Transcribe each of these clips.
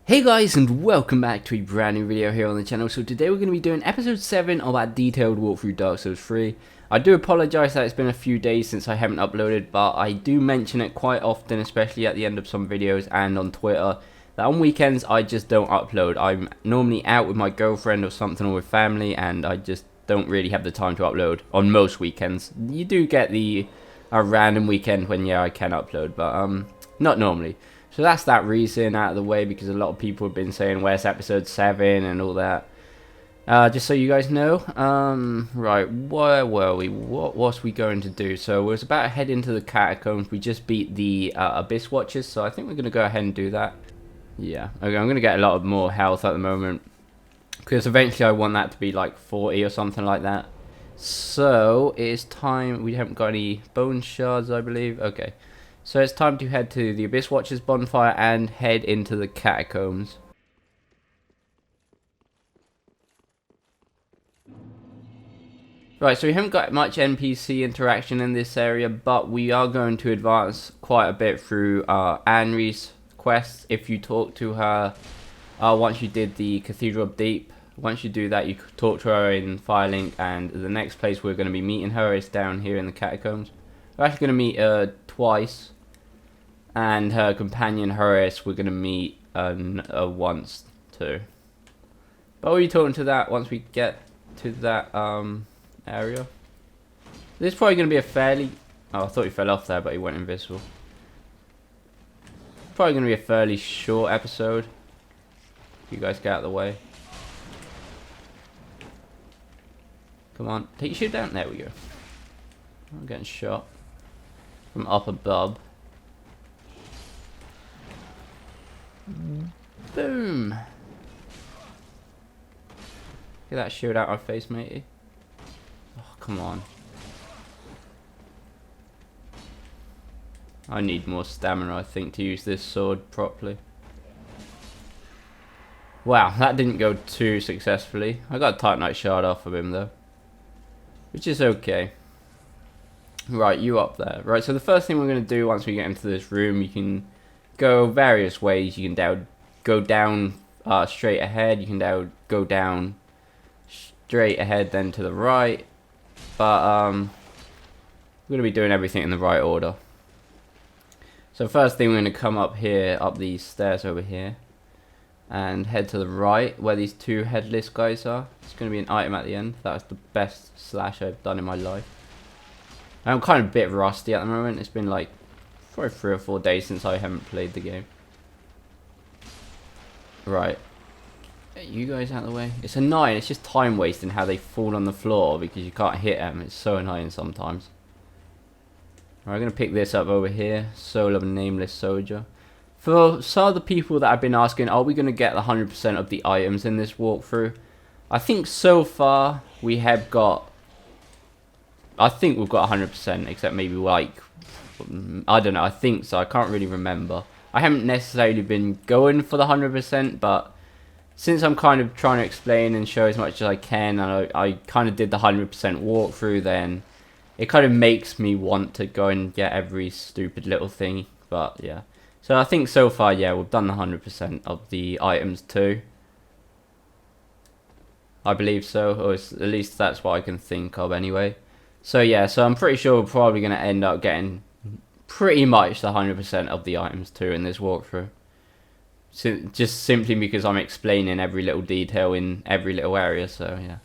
Hey guys, and welcome back to a brand new video here on the channel. So today we're going to be doing episode 7 of our detailed walkthrough Dark Souls 3. I do apologise that it's been a few days since I haven't uploaded, but I do mention it quite often, especially at the end of some videos and on Twitter, that on weekends I just don't upload. I'm normally out with my girlfriend or something, or with family, and I just don't really have the time to upload on most weekends. You do get a random weekend when, yeah, I can upload, but not normally. So that's that reason out of the way, because a lot of people have been saying, where's episode 7 and all that. Just so you guys know, right, where were we? What was we going to do? So we was about to head into the Catacombs. We just beat the Abyss Watchers, so I think we're going to go ahead and do that. Yeah, okay, I'm going to get a lot of more health at the moment, because eventually I want that to be like 40 or something like that. So it is time. We haven't got any bone shards, I believe. Okay. So it's time to head to the Abyss Watchers bonfire and head into the Catacombs. Right, so we haven't got much NPC interaction in this area, but we are going to advance quite a bit through Anri's quests. If you talk to her, once you did the Cathedral of Deep, once you do that, you talk to her in Firelink, and the next place we're going to be meeting her is down here in the Catacombs. We're actually going to meet her twice. And her companion Horace, we're going to meet once too. But we'll be talking to that once we get to that area. This is probably going to be a fairly... Oh, I thought he fell off there, but he went invisible. Probably going to be a fairly short episode. You guys get out of the way. Come on, take your shit down. There we go. I'm getting shot from up above. Boom! Get that shield out my face, matey. Oh, come on. I need more stamina, I think, to use this sword properly. Wow, that didn't go too successfully. I got a Titanite shard off of him, though. Which is okay. Right, you up there. Right, so the first thing we're going to do once we get into this room, you can go various ways. You can go down straight ahead. You can go down straight ahead, then to the right. But we're going to be doing everything in the right order. So first thing, we're going to come up here, up these stairs over here, and head to the right where these two headless guys are. It's going to be an item at the end. That was the best slash I've done in my life. I'm kind of a bit rusty at the moment. It's been like probably 3 or 4 days since I haven't played the game. Right. Get you guys out of the way. It's annoying. It's just time wasting how they fall on the floor because you can't hit them. It's so annoying sometimes. Right, I'm going to pick this up over here. Soul of a Nameless Soldier. For some of the people that have been asking, are we going to get the 100% of the items in this walkthrough? I think so far we have got... I think we've got 100%, except maybe like... I don't know, I think so. I can't really remember. I haven't necessarily been going for the 100%, but since I'm kind of trying to explain and show as much as I can, and I kind of did the 100% walkthrough, then it kind of makes me want to go and get every stupid little thing. But yeah, so I think so far, yeah, we've done the 100% of the items too. I believe so, or at least that's what I can think of anyway. So yeah, so I'm pretty sure we're probably going to end up getting pretty much the 100% of the items too in this walkthrough. Just simply because I'm explaining every little detail in every little area, so yeah.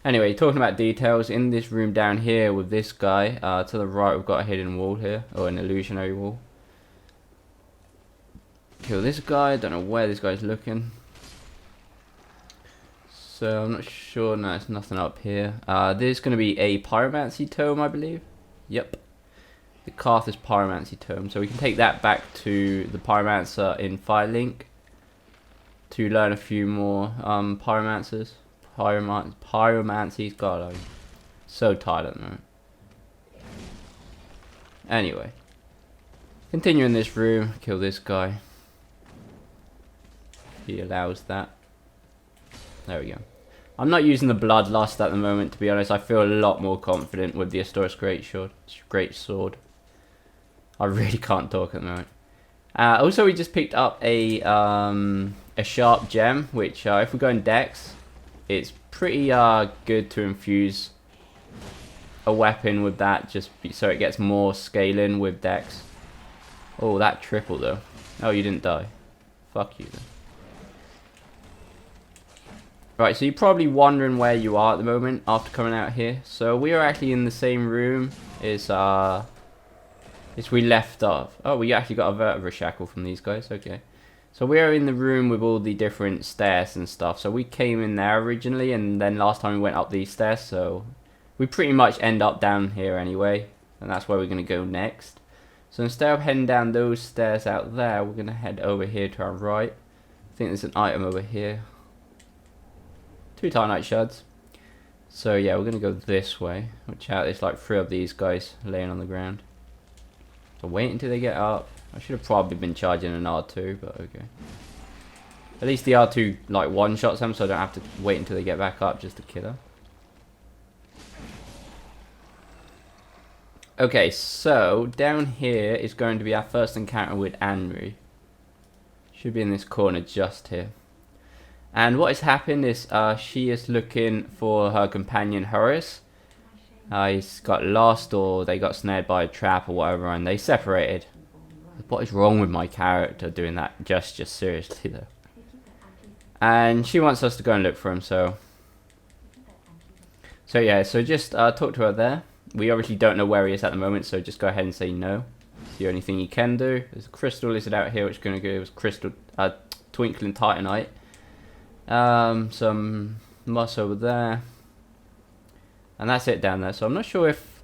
Anyway, talking about details, in this room down here with this guy, to the right we've got a hidden wall here, or an illusionary wall. Kill this guy, don't know where this guy's looking. So I'm not sure, no, there's nothing up here. There's going to be a pyromancy tome, I believe. Yep. The Carthus pyromancy tome. So we can take that back to the pyromancer in Firelink to learn a few more pyromancers. Pyromancies. God, I'm so tired at the moment. Anyway. Continue in this room. Kill this guy. He allows that. There we go. I'm not using the Bloodlust at the moment, to be honest. I feel a lot more confident with the Astoris Great Sword. I really can't talk at the moment. Also, we just picked up a a sharp gem, which if we go in Dex, it's pretty good to infuse a weapon with that, just so it gets more scaling with Dex. Oh, that triple though. Oh, you didn't die. Fuck you then. Right, so you're probably wondering where you are at the moment after coming out here. So we are actually in the same room as we left off. Oh, we actually got a vertebra shackle from these guys. Okay. So we are in the room with all the different stairs and stuff. So we came in there originally, and then last time we went up these stairs. So we pretty much end up down here anyway, and that's where we're going to go next. So instead of heading down those stairs out there, we're going to head over here to our right. I think there's an item over here. 2 Titanite shards. So yeah, we're going to go this way. Watch out, there's like 3 of these guys laying on the ground. So wait until they get up. I should have probably been charging an R2, but okay. At least the R2 like one-shots them, so I don't have to wait until they get back up just to kill them. Okay, so down here is going to be our first encounter with Anri. Should be in this corner just here. And what has happened is she is looking for her companion Horus. He's got lost, or they got snared by a trap or whatever, and they separated. What is wrong with my character doing that gesture? Seriously though. And she wants us to go and look for him, so yeah, so just talk to her there. We obviously don't know where he is at the moment, so just go ahead and say no. It's the only thing you can do. There's a crystal listed out here, which is going to give us crystal twinkling titanite. Some moss over there, and that's it down there. So I'm not sure if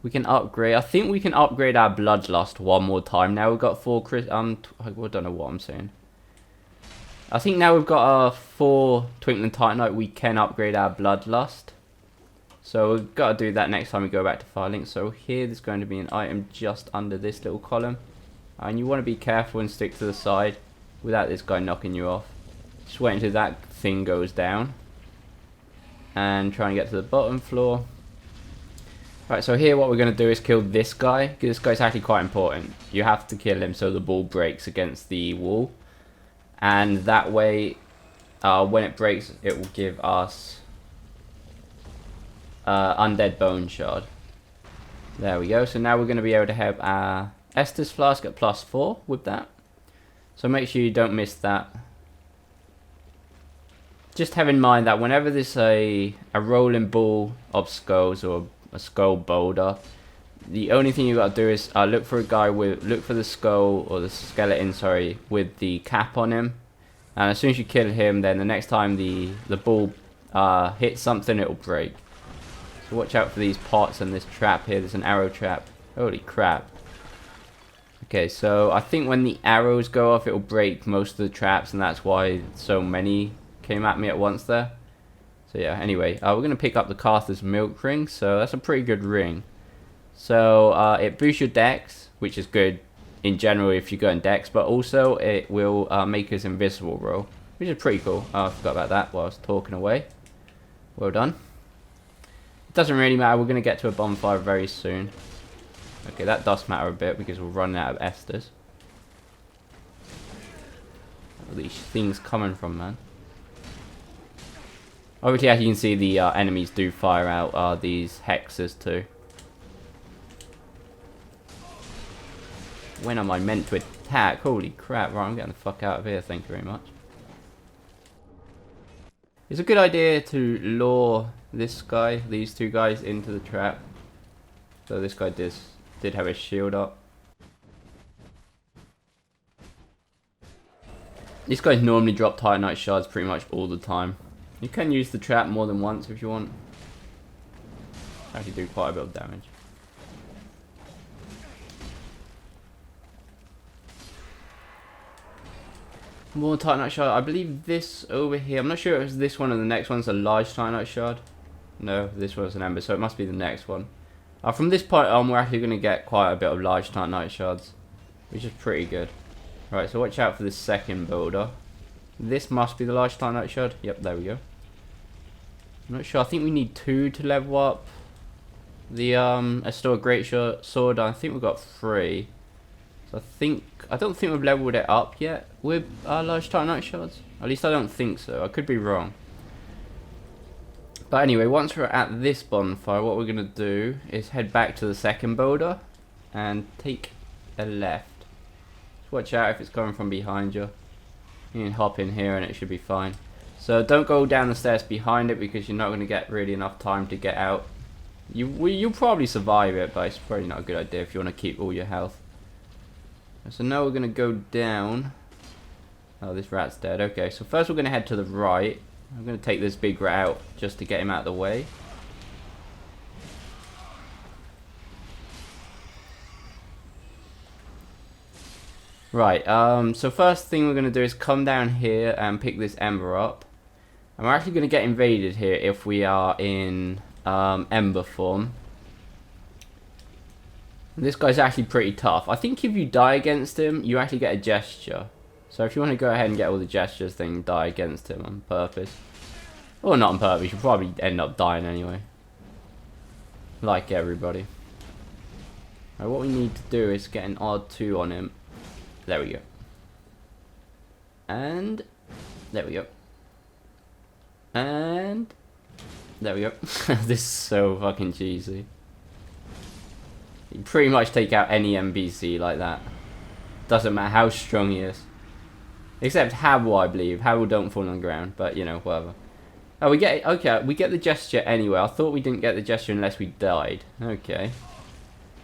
we can upgrade. I think we can upgrade our bloodlust one more time. Now we've got 4 I don't know what I'm saying. I think now we've got 4 twinkling titanite, we can upgrade our bloodlust. So we've got to do that next time we go back to Firelink. So here there's going to be an item just under this little column, and you want to be careful and stick to the side without this guy knocking you off. Just wait until that thing goes down and try and get to the bottom floor. Right, so here what we're going to do is kill this guy, because this guy's actually quite important. You have to kill him so the ball breaks against the wall, and that way when it breaks it will give us undead bone shard. There we go. So now we're going to be able to have our Estus flask at +4 with that. So make sure you don't miss that. Just have in mind that whenever there's a rolling ball of skulls or a skull boulder, the only thing you got to do is look for the skull or the skeleton, sorry, with the cap on him. And as soon as you kill him, then the next time the ball hits something, it'll break. So watch out for these pots and this trap here. There's an arrow trap. Holy crap. Okay, so I think when the arrows go off, it'll break most of the traps, and that's why so many came at me at once there. So yeah, anyway, we're going to pick up the Carthus milk ring. So that's a pretty good ring. So it boosts your dex, which is good in general if you go in dex, but also it will make us invisible roll, which is pretty cool. I forgot about that while I was talking away. Well done. Doesn't really matter, we're going to get to a bonfire very soon. Okay, that does matter a bit because we're running out of esters. Where are these things coming from, man? Obviously, as you can see, the enemies do fire out these hexes too. When am I meant to attack? Holy crap, right, I'm getting the fuck out of here, thank you very much. It's a good idea to lure these 2 guys into the trap. So this guy did have his shield up. These guys normally drop Titanite shards pretty much all the time. You can use the trap more than once if you want. Actually do quite a bit of damage. More Titanite shard. I believe this over here, I'm not sure if it was this one or the next one's a large Titanite shard. No, this one's an ember, so it must be the next one. From this point on, we're actually going to get quite a bit of large Titanite shards, which is pretty good. Right, so watch out for this second boulder. This must be the large Titanite shard. Yep, there we go. I'm not sure. I think we need 2 to level up the Astor Great Sword. I think we've got 3. So I don't think we've leveled it up yet with large Titanite shards. At least I don't think so. I could be wrong. But anyway, once we're at this bonfire, what we're going to do is head back to the second boulder and take a left. Just watch out if it's coming from behind you. You can hop in here and it should be fine. So don't go down the stairs behind it because you're not going to get really enough time to get out. You'll probably survive it, but it's probably not a good idea if you want to keep all your health. So now we're going to go down. Oh, this rat's dead. Okay, so first we're going to head to the right. I'm going to take this big rat out just to get him out of the way. Right, so first thing we're going to do is come down here and pick this ember up. And we're actually going to get invaded here if we are in ember form. And this guy's actually pretty tough. I think if you die against him, you actually get a gesture. So if you want to go ahead and get all the gestures, then die against him on purpose. Or not on purpose, you'll probably end up dying anyway. Like everybody. Right, what we need to do is get an odd 2 on him. There we go. And there we go. And there we go. This is so fucking cheesy. You pretty much take out any NPC like that. Doesn't matter how strong he is. Except Habbo, I believe. Habbo don't fall on the ground, but you know, whatever. Oh, we get okay. We get the gesture anyway. I thought we didn't get the gesture unless we died. Okay.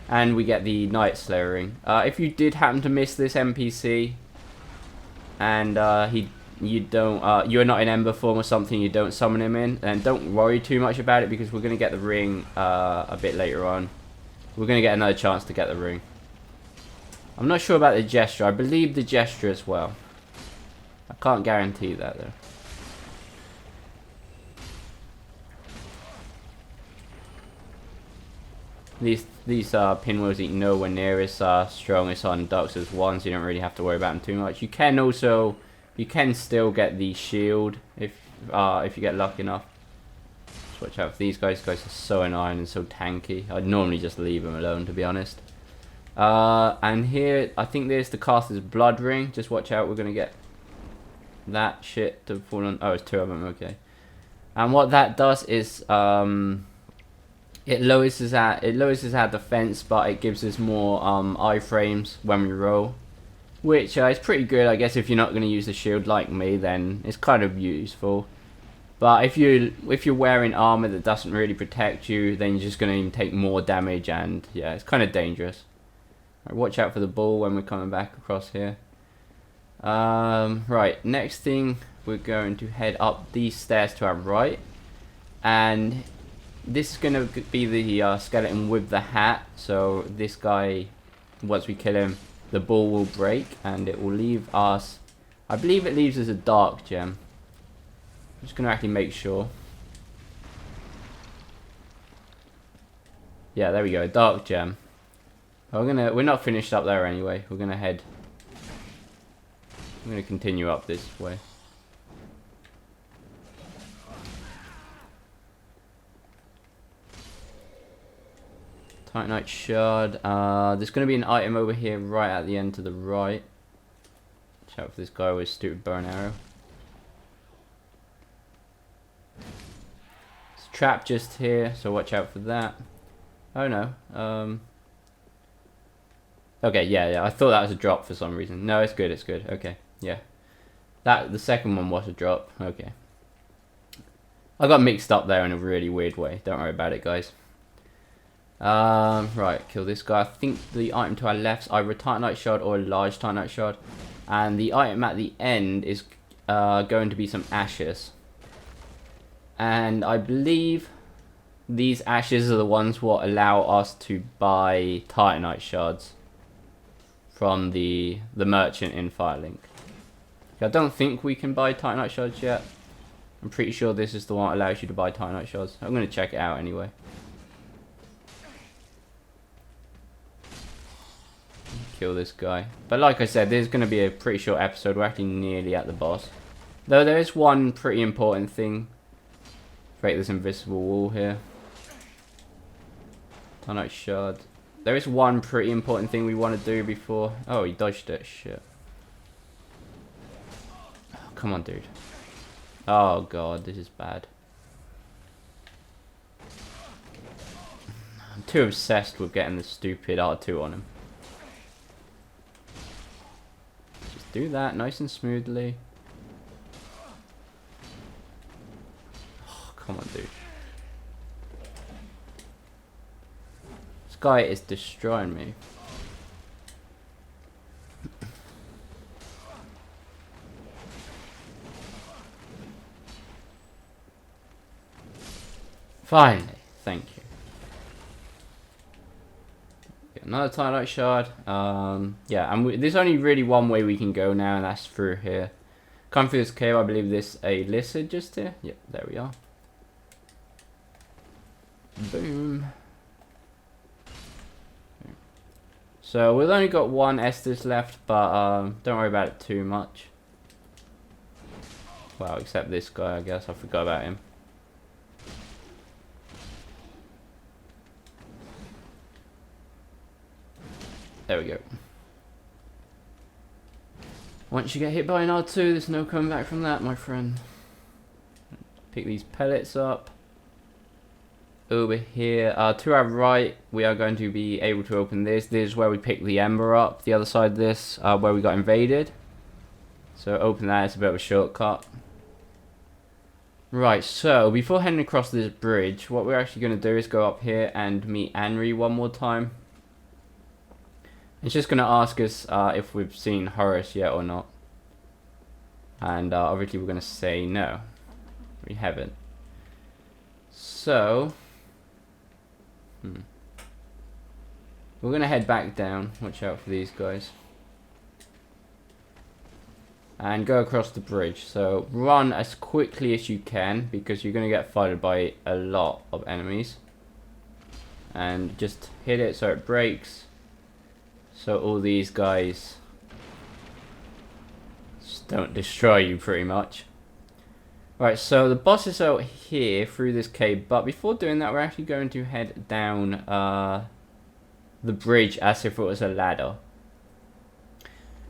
And we get the Night Slayer ring. If you did happen to miss this NPC, and you're not in Ember form or something, you don't summon him in, then don't worry too much about it because we're gonna get the ring a bit later on. We're gonna get another chance to get the ring. I'm not sure about the gesture. I believe the gesture as well. I can't guarantee that though. These pinwheels ain't nowhere near as strong as on Dark Souls 1, so you don't really have to worry about them too much. You can still get the shield if you get lucky enough. Just watch out for these guys. These guys are so annoying and so tanky. I'd normally just leave them alone, to be honest. And here, I think there's the caster's blood ring. Just watch out, we're gonna get that shit to fall on. Oh, it's 2 of them. Okay. And what that does is it lowers our defense, but it gives us more iframes when we roll, which is pretty good, I guess. If you're not going to use the shield like me, then it's kind of useful. But if you're wearing armor that doesn't really protect you, then you're just going to take more damage, and yeah, it's kind of dangerous. Right, watch out for the bull when we're coming back across here. Right, next thing, we're going to head up these stairs to our right, and this is going to be the skeleton with the hat. So this guy, once we kill him, the bull will break and it will leave us, I believe it leaves us a dark gem. I'm just going to actually make sure. Yeah, there we go, dark gem. We're not finished up there anyway. I'm going to continue up this way. Titanite shard. There's going to be an item over here right at the end to the right. Watch out for this guy with his stupid bow and arrow. It's a trap just here, so watch out for that. Oh no. Okay, yeah. I thought that was a drop for some reason. No, it's good. It's good. Okay, yeah. The second one was a drop. Okay. I got mixed up there in a really weird way. Don't worry about it, guys. Right, kill this guy. I think the item to our left is either a Titanite shard or a large Titanite shard. And the item at the end is going to be some ashes. And I believe these ashes are the ones what allow us to buy Titanite shards from the merchant in Firelink. I don't think we can buy Titanite shards yet. I'm pretty sure this is the one that allows you to buy Titanite shards. I'm going to check it out anyway. Kill this guy. But like I said, there's going to be a pretty short episode. We're actually nearly at the boss. Though there is one pretty important thing. Break this invisible wall here. Titanite shard. There is one pretty important thing we want to do before. Oh, he dodged it. Shit. come on, dude. Oh god, this is bad. I'm too obsessed with getting the stupid R2 on him. Just do that nice and smoothly. Oh, come on, dude. This guy is destroying me. Finally, thank you. Get another Twilight Shard. Yeah, and there's only really one way we can go now, and that's through here. Come through this cave, I believe there's a lizard just here. Yep, there we are. Boom. So we've only got one Estus left, but don't worry about it too much. Well, except this guy, I guess. I forgot about him. There we go. Once you get hit by an R2, there's no coming back from that, my friend. Pick these pellets up. Over here, to our right, we are going to be able to open this. This is where we pick the Ember up. The other side of this, where we got invaded. So open that, it's a bit of a shortcut. Right, so before heading across this bridge, what we're actually going to do is go up here and meet Anri one more time. It's just going to ask us if we've seen Horus yet or not. And obviously we're going to say no. We haven't. So... we're going to head back down. Watch out for these guys. And go across the bridge. So run as quickly as you can, because you're going to get fighted by a lot of enemies. And just hit it so it breaks. So all these guys just don't destroy you pretty much. Right, so the boss is out here through this cave, but before doing that we're actually going to head down the bridge as if it was a ladder.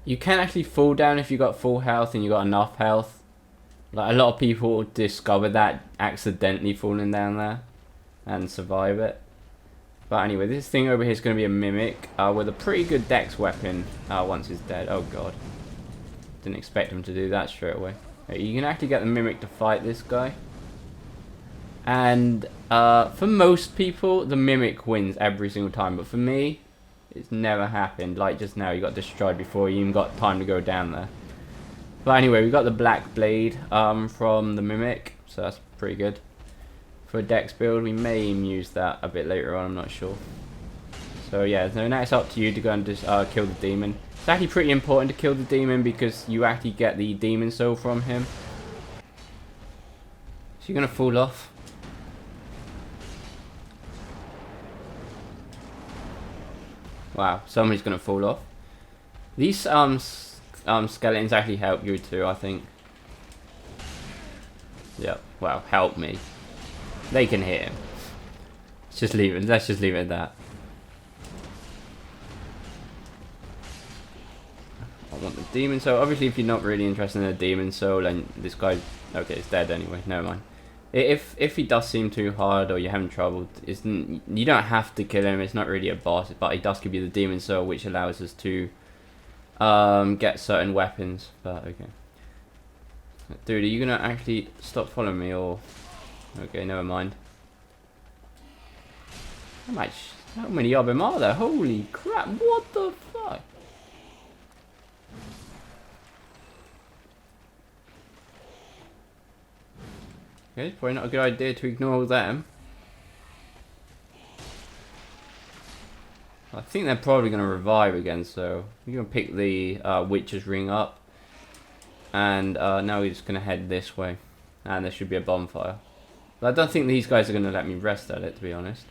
You can actually fall down if you got full health and you got enough health. Like, a lot of people discover that accidentally falling down there and survive it. But anyway, this thing over here is going to be a mimic with a pretty good dex weapon once it's dead. Oh god. Didn't expect him to do that straight away. You can actually get the mimic to fight this guy. And for most people, the mimic wins every single time. But for me, it's never happened. Like just now, you got destroyed before you even got time to go down there. But anyway, we got the black blade from the mimic. So that's pretty good. For a dex build, we may even use that a bit later on, I'm not sure. So yeah, so now it's up to you to go and just kill the demon. It's actually pretty important to kill the demon because you actually get the demon soul from him. So you're going to fall off. Wow, somebody's going to fall off. These skeletons actually help you too, I think. Yep, well, help me. They can hit him. Let's just leave it at that. I want the demon soul. Obviously, if you're not really interested in the demon soul, and this guy, okay, it's dead anyway. Never mind. If he does seem too hard or you're having trouble, you don't have to kill him. It's not really a boss, but he does give you the demon soul, which allows us to get certain weapons. But okay, dude, are you gonna actually stop following me or? Okay, never mind. How many of them are there? Holy crap, what the fuck? Okay, it's probably not a good idea to ignore all them. I think they're probably going to revive again, so we're going to pick the Witch's Ring up. And now we're just going to head this way. And there should be a bonfire. But I don't think these guys are going to let me rest at it, to be honest.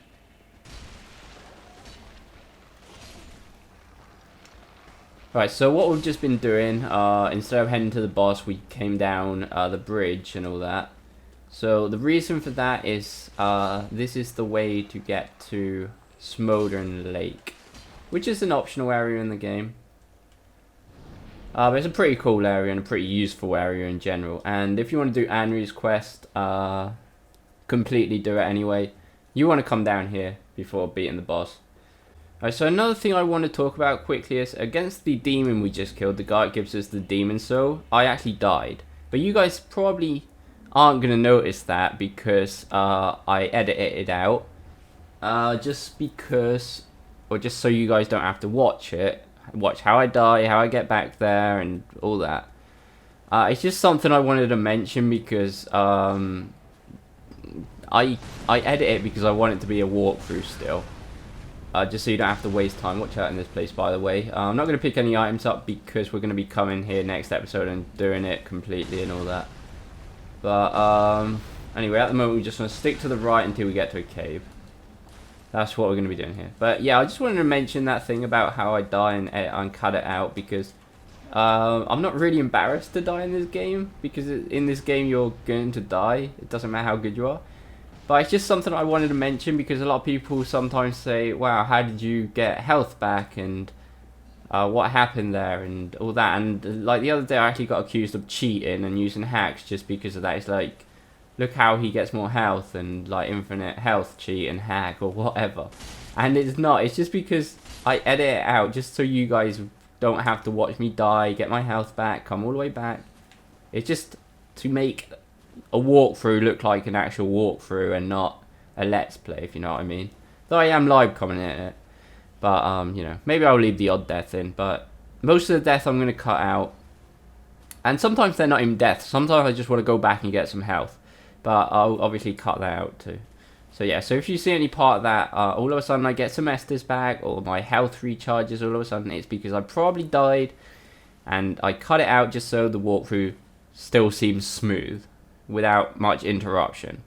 Right, so what we've just been doing, instead of heading to the boss, we came down the bridge and all that. So the reason for that is this is the way to get to Smouldering Lake, which is an optional area in the game. But it's a pretty cool area and a pretty useful area in general. And if you want to do Anri's quest, completely do it anyway. You want to come down here before beating the boss. Alright, so another thing I want to talk about quickly is against the demon we just killed, the guy that gives us the demon soul, I actually died. But you guys probably aren't going to notice that because I edited it out. Just because, or just so you guys don't have to watch it. Watch how I die, how I get back there, and all that. It's just something I wanted to mention because I edit it because I want it to be a walkthrough still. Just so you don't have to waste time. Watch out in this place, by the way. I'm not going to pick any items up because we're going to be coming here next episode and doing it completely and all that. But anyway, at the moment we just want to stick to the right until we get to a cave. That's what we're going to be doing here. But yeah, I just wanted to mention that thing about how I die and cut it out because I'm not really embarrassed to die in this game because in this game you're going to die. It doesn't matter how good you are. But it's just something I wanted to mention because a lot of people sometimes say, wow, how did you get health back and what happened there and all that. And like the other day I actually got accused of cheating and using hacks just because of that. It's like, look how he gets more health and like infinite health cheat and hack or whatever. And it's not, it's just because I edit it out just so you guys don't have to watch me die, get my health back, come all the way back. It's just to make a walkthrough look like an actual walkthrough and not a let's play, if you know what I mean. Though I am live commenting it, but you know, maybe I'll leave the odd death in, but most of the death I'm going to cut out. And sometimes they're not even deaths, sometimes I just want to go back and get some health, but I'll obviously cut that out too. So yeah, so if you see any part of that, all of a sudden I get some Estus back, or my health recharges all of a sudden, it's because I probably died, and I cut it out just so the walkthrough still seems smooth, without much interruption.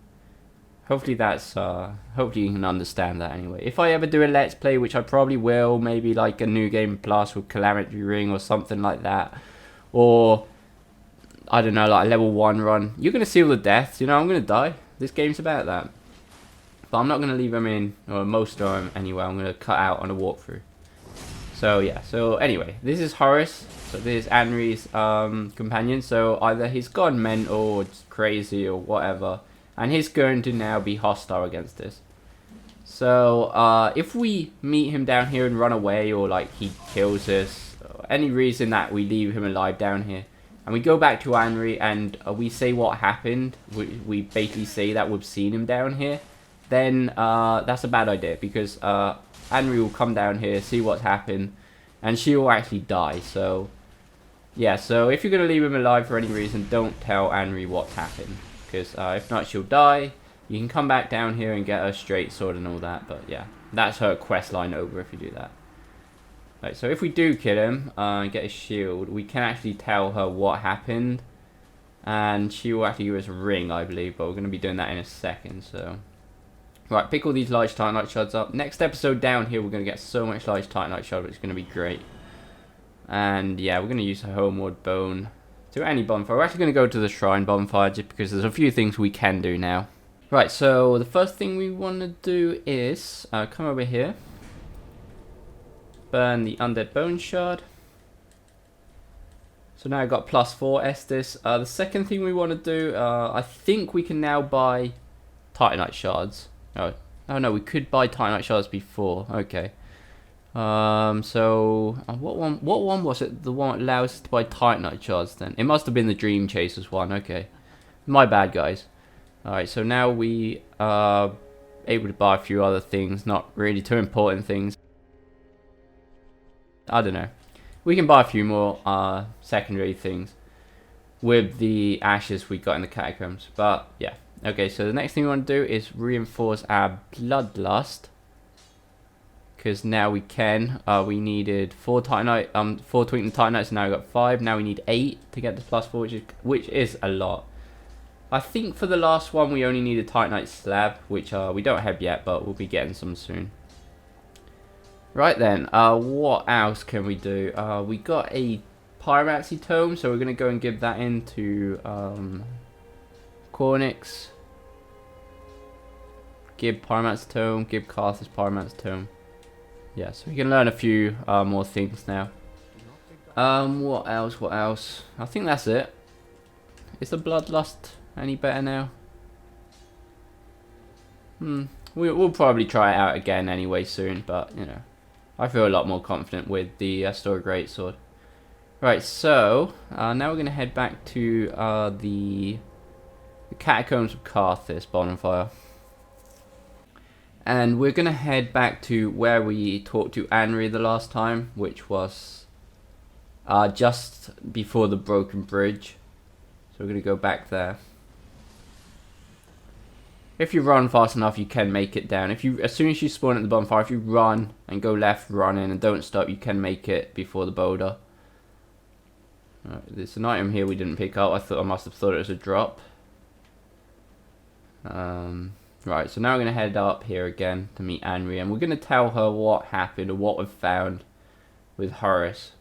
Hopefully that's, hopefully you can understand that anyway. If I ever do a let's play, which I probably will, maybe like a New Game Plus with Calamity Ring or something like that, or I don't know, like a level 1 run, you're going to see all the deaths, you know, I'm going to die. This game's about that. But I'm not going to leave them in, or most of them anyway, I'm going to cut out on a walkthrough. So yeah, so anyway, this is Horace, so this is Anri's companion, so either he's gone mental or just crazy or whatever, and he's going to now be hostile against us. So if we meet him down here and run away, or like he kills us, or any reason that we leave him alive down here, and we go back to Anri and we say what happened, we basically say that we've seen him down here, then that's a bad idea because Anri will come down here, see what's happened, and she will actually die. So yeah, so if you're going to leave him alive for any reason, don't tell Anri what's happened, because if not she'll die. You can come back down here and get her straight sword and all that, but yeah, that's her quest line over if you do that. Right, so if we do kill him and get his shield, we can actually tell her what happened, and she will actually give us a ring, I believe, but we're going to be doing that in a second. So right, pick all these large titanite shards up. Next episode down here, we're going to get so much large titanite shard, which is going to be great. And yeah, we're going to use a homeward bone to any bonfire. We're actually going to go to the shrine bonfire just because there's a few things we can do now. Right, so the first thing we want to do is come over here. Burn the undead bone shard. So now I've got +4 Estus. The second thing we want to do, I think we can now buy titanite shards. Oh no, we could buy titanite shards before. Okay. So what one was it? The one that allows us to buy titanite shards then? It must have been the Dream Chasers one. Okay. My bad, guys. Alright, so now we are able to buy a few other things, not really too important things. I don't know. We can buy a few more secondary things with the ashes we got in the catacombs. But yeah. Okay, so the next thing we want to do is reinforce our bloodlust. Because now we can. We needed 4 titanite, 4 tweaking titanites, and now we've got 5. Now we need 8 to get this +4, which is a lot. I think for the last one we only need a titanite slab, which we don't have yet, but we'll be getting some soon. Right then, what else can we do? We got a pyromancy tome, so we're going to go and give that into Cornix. Give pyromancy tome, give Carthus pyromancy tome. Yeah, so we can learn a few more things now. What else? What else? I think that's it. Is the bloodlust any better now? We'll probably try it out again anyway soon, but you know, I feel a lot more confident with the Store Greatsword. Right, so now we're gonna head back to the Catacombs of Carthus bonfire, and we're gonna head back to where we talked to Anri the last time, which was just before the broken bridge. So we're gonna go back there. If you run fast enough, you can make it down. As soon as you spawn at the bonfire, if you run and go left, run in and don't stop, you can make it before the boulder. Right, there's an item here we didn't pick up. I must have thought it was a drop. Right, so now we're gonna head up here again to meet Anri, and we're gonna tell her what happened or what we've found with Horace.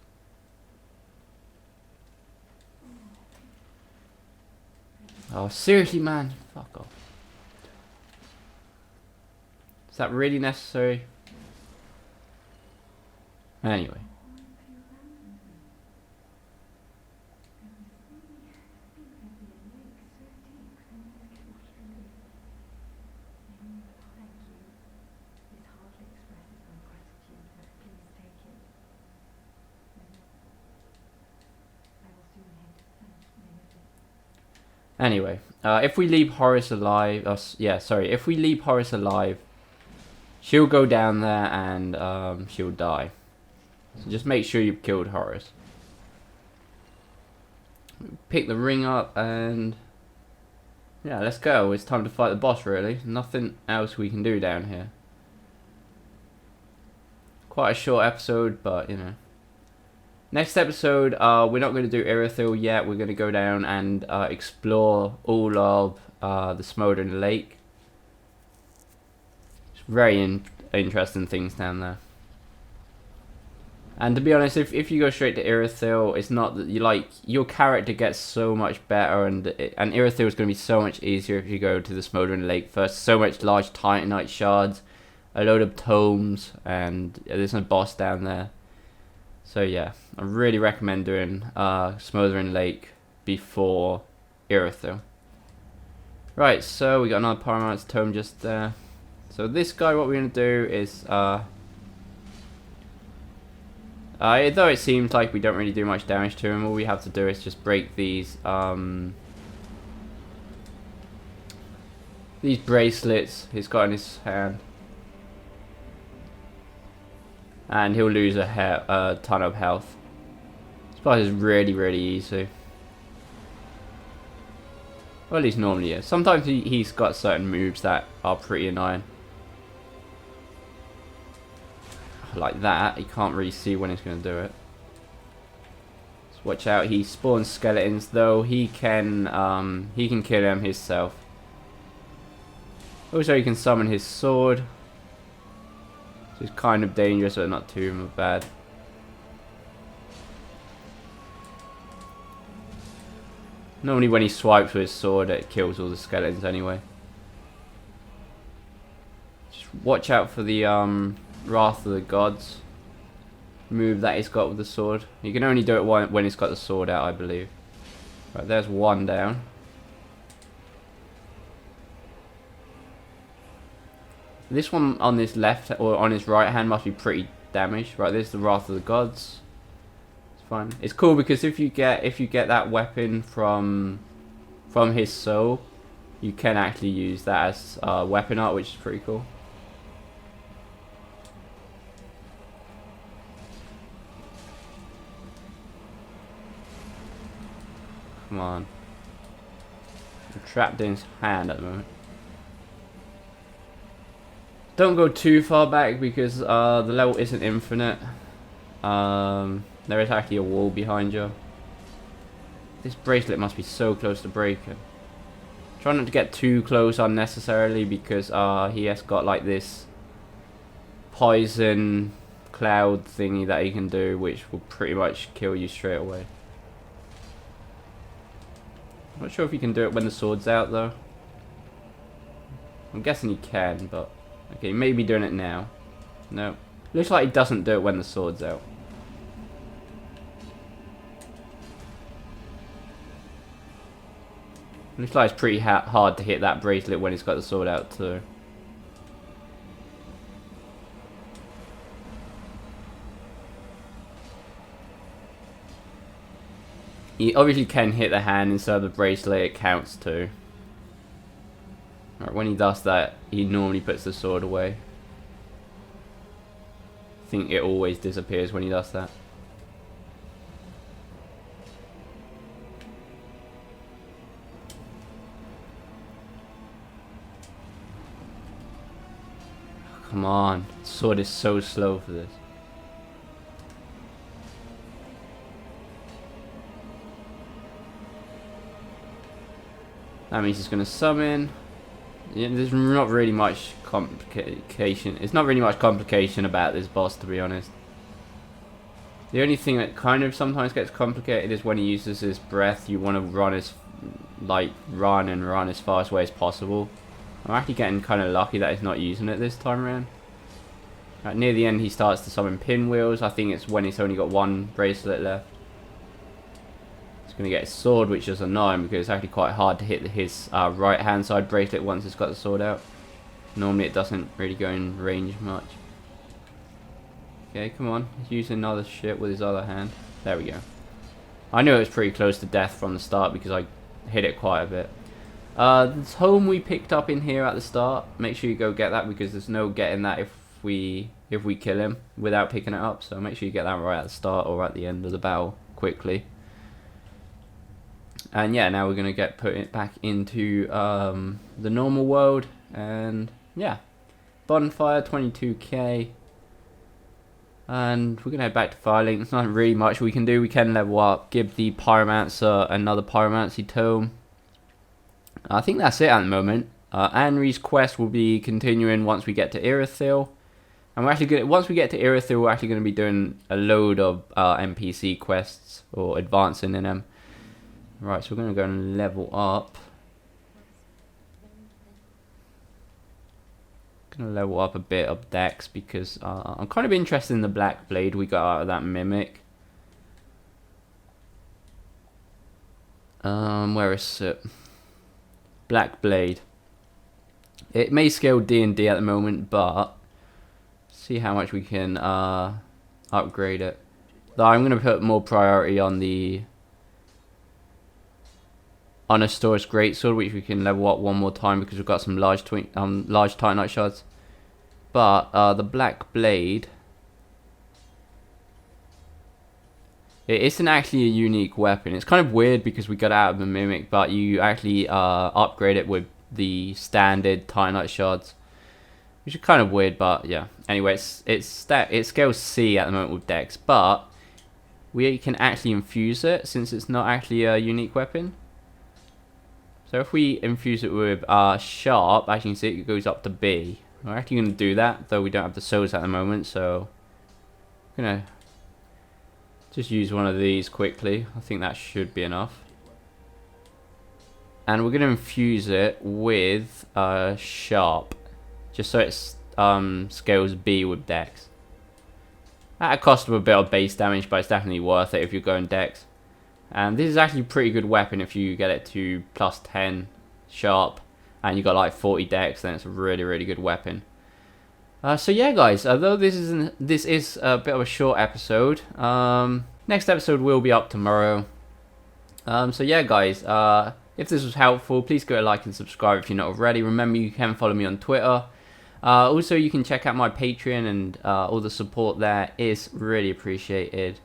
Oh, seriously, man, fuck off. Is that really necessary? Anyway. Anyway, if we leave Horace alive, if we leave Horace alive, she'll go down there and she'll die. So just make sure you've killed Horace. Pick the ring up and yeah, let's go. It's time to fight the boss, really. Nothing else we can do down here. Quite a short episode, but you know. Next episode, we're not going to do Irithyll yet. We're going to go down and explore all of the Smouldering Lake. It's very interesting things down there. And to be honest, if you go straight to Irithyll, it's not that your character gets so much better, and Irithyll is going to be so much easier if you go to the Smouldering Lake first. So much large Titanite shards, a load of tomes, and there's a boss down there. So yeah, I really recommend doing Smouldering Lake before Irithyll. Right, so we got another Pyromancer's tome just there. So this guy, what we're going to do is, though it seems like we don't really do much damage to him, all we have to do is just break these bracelets he's got in his hand. And he'll lose a ton of health. This boss is really, really easy. Well, at least normally is. Sometimes he's got certain moves that are pretty annoying. Like that, you can't really see when he's going to do it. So watch out, he spawns skeletons, though he can kill them himself. Also, he can summon his sword. So it's kind of dangerous, but not too bad. Normally when he swipes with his sword, it kills all the skeletons anyway. Just watch out for the Wrath of the Gods move that he's got with the sword. You can only do it when he's got the sword out, I believe. Right, there's one down. This one on his left or on his right hand must be pretty damaged. Right, there's the Wrath of the Gods. It's fine. It's cool because if you get that weapon from his soul, you can actually use that as weapon art, which is pretty cool. Come on. I'm trapped in his hand at the moment. Don't go too far back because the level isn't infinite. There is actually a wall behind you. This bracelet must be so close to breaking. Try not to get too close unnecessarily because he has got like this poison cloud thingy that he can do, which will pretty much kill you straight away. I'm not sure if he can do it when the sword's out though. I'm guessing he can, but okay, maybe doing it now. No. Looks like he doesn't do it when the sword's out. Looks like it's pretty hard to hit that bracelet when it's got the sword out too. You obviously can hit the hand instead of the bracelet, it counts too. Right, when he does that, he normally puts the sword away. I think it always disappears when he does that. Come on, sword is so slow for this. That means he's going to summon. Yeah, there's not really much complication. It's not really much complication about this boss, to be honest. The only thing that kind of sometimes gets complicated is when he uses his breath. You want to run as run as far away as possible. I'm actually getting kind of lucky that he's not using it this time around. Right, near the end, he starts to summon pinwheels. I think it's when it's only got one bracelet left. He's going to get his sword, which is annoying because it's actually quite hard to hit his right hand side bracelet once it's got the sword out. Normally it doesn't really go in range much. Okay, come on. He's using another shit with his other hand. There we go. I knew it was pretty close to death from the start because I hit it quite a bit. This home we picked up in here at the start. Make sure you go get that because there's no getting that if we kill him without picking it up. So make sure you get that right at the start or at the end of the battle quickly. And yeah, now we're going to get put it back into the normal world. And yeah, bonfire 22k. And we're going to head back to Firelink. There's not really much we can do. We can level up, give the Pyromancer another Pyromancy Tome. I think that's it at the moment. Anri's quest will be continuing once we get to Irithyll. And we're actually going once we get to Irithyll, we're actually going to be doing a load of NPC quests or advancing in them. Right, so we're going to go and level up. Going to level up a bit of Dex because I'm kind of interested in the Black Blade we got out of that Mimic. Where is it? Black Blade. It may scale D&D at the moment, but see how much we can upgrade it. Though I'm going to put more priority on the Astoris Greatsword, which we can level up one more time because we've got some large Titanite shards. But the Black Blade, it isn't actually a unique weapon. It's kind of weird because we got it out of the Mimic, but you actually upgrade it with the standard Titanite shards, which is kind of weird. But yeah, anyway, it scales C at the moment with Dex, but we can actually infuse it since it's not actually a unique weapon. So if we infuse it with Sharp, as you can see, it goes up to B. We're actually going to do that, though we don't have the souls at the moment, so I'm going to just use one of these quickly. I think that should be enough. And we're going to infuse it with Sharp, just so it scales B with Dex. At a cost of a bit of base damage, but it's definitely worth it if you're going Dex. And this is actually a pretty good weapon if you get it to plus 10 Sharp and you got like 40 Dex, then it's a really, really good weapon. So yeah, guys, although this is a bit of a short episode, next episode will be up tomorrow. So yeah, guys, if this was helpful, please go like and subscribe if you're not already. Remember, you can follow me on Twitter. Also, you can check out my Patreon, and all the support there is really appreciated.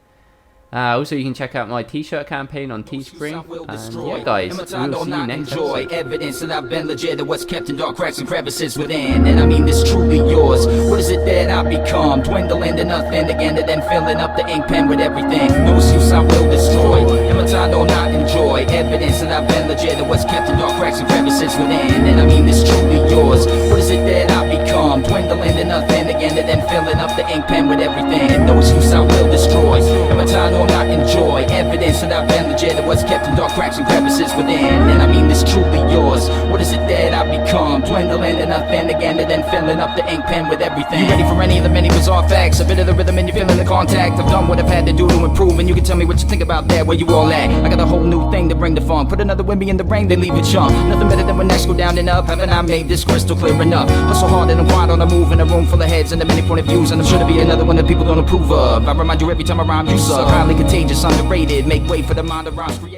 Also, you can check out my t-shirt campaign on Teespring. And yeah, guys, we'll see you next episode. Evidence that I've been legit, what's kept in dark cracks and crevices within. And I mean this truly yours. What is it that I become? Dwindling to nothing again, and then filling up the ink pen with everything. No excuse, I will destroy. And my time don't not enjoy. Evidence that I've been legit, what's kept in dark cracks and crevices within. And I mean this truly yours. What is it that I become? Dwindling to nothing again, and then filling up the ink pen with everything. No excuse, I will destroy. And my time I know I'm not enjoy. Evidence that I've been legit, that what's kept in dark cracks and crevices within. And I mean this truly yours. What is it that I become? Dwindling to nothing again, and then filling up the ink pen with everything. You ready for any of the many bizarre facts? A bit of the rhythm and you're feeling the contact. I've done what I've had to do to improve, and you can tell me what you think about that, where you all at. I got a whole new thing to bring the fun. Put another with me in the rain, then leave it chunk. Nothing better than when necks go down and up. Haven't I made this crystal clear enough? Hustle hard and I'm wide on the move in a room full of heads and the many point of views, and I'm sure to be another one that people don't approve of. I remind you every time I rhyme, you suck. Highly contagious, underrated. Make way for the mind of rhymes created.